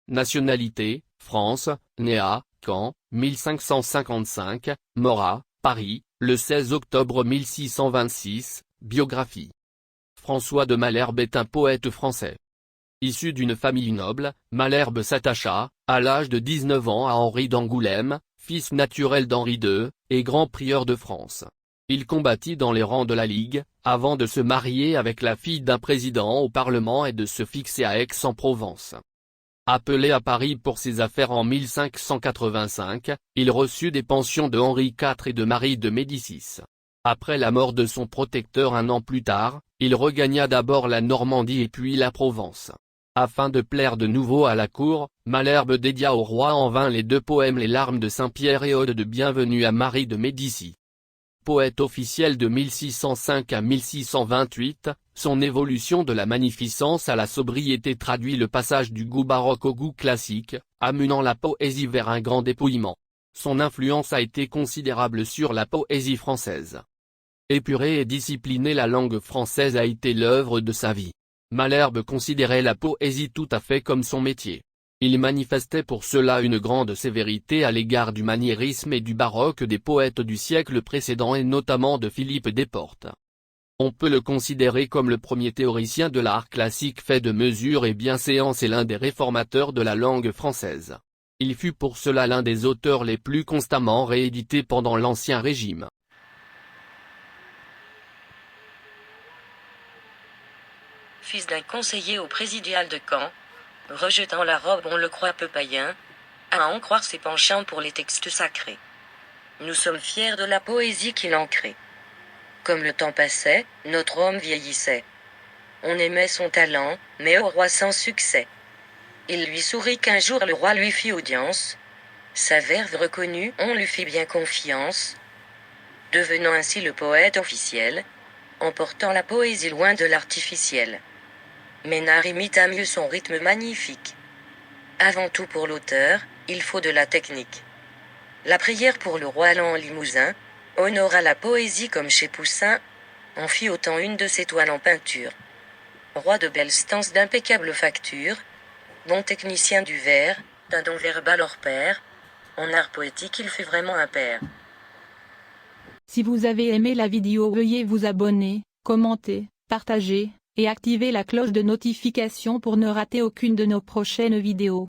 Nationalité, France, né à Caen, 1555, mort à Paris, le 16 octobre 1626, biographie. François de Malherbe est un poète français. Issu d'une famille noble, Malherbe s'attacha, à l'âge de 19 ans à Henri d'Angoulême, fils naturel d'Henri II, et grand prieur de France. Il combattit dans les rangs de la Ligue, avant de se marier avec la fille d'un président au Parlement et de se fixer à Aix-en-Provence. Appelé à Paris pour ses affaires en 1585, il reçut des pensions de Henri IV et de Marie de Médicis. Après la mort de son protecteur un an plus tard, il regagna d'abord la Normandie et puis la Provence. Afin de plaire de nouveau à la cour, Malherbe dédia au roi en vain les deux poèmes Les larmes de Saint-Pierre et Ode de bienvenue à Marie de Médicis. Poète officiel de 1605 à 1628, son évolution de la magnificence à la sobriété traduit le passage du goût baroque au goût classique, amenant la poésie vers un grand dépouillement. Son influence a été considérable sur la poésie française. Épurer et discipliner la langue française a été l'œuvre de sa vie. Malherbe considérait la poésie tout à fait comme son métier. Il manifestait pour cela une grande sévérité à l'égard du maniérisme et du baroque des poètes du siècle précédent et notamment de Philippe Desportes. On peut le considérer comme le premier théoricien de l'art classique fait de mesure et bienséance et l'un des réformateurs de la langue française. Il fut pour cela l'un des auteurs les plus constamment réédités pendant l'Ancien Régime. Fils d'un conseiller au présidial de Caen, rejetant la robe on le croit peu païen, à en croire ses penchants pour les textes sacrés. Nous sommes fiers de la poésie qu'il ancrait. Comme le temps passait, notre homme vieillissait. On aimait son talent, mais au roi sans succès. Il lui sourit qu'un jour le roi lui fit audience. Sa verve reconnue, on lui fit bien confiance. Devenant ainsi le poète officiel, emportant la poésie loin de l'artificiel. Ménard imite à mieux son rythme magnifique. Avant tout pour l'auteur, il faut de la technique. La prière pour le roi allant en Limousin, honora la poésie comme chez Poussin, en fit autant une de ses toiles en peinture. Roi de belles stances d'impeccable facture, bon technicien du vers, d'un don verbal hors pair, en art poétique il fut vraiment un père. Si vous avez aimé la vidéo, veuillez vous abonner, commenter, partager, et activer la cloche de notification pour ne rater aucune de nos prochaines vidéos.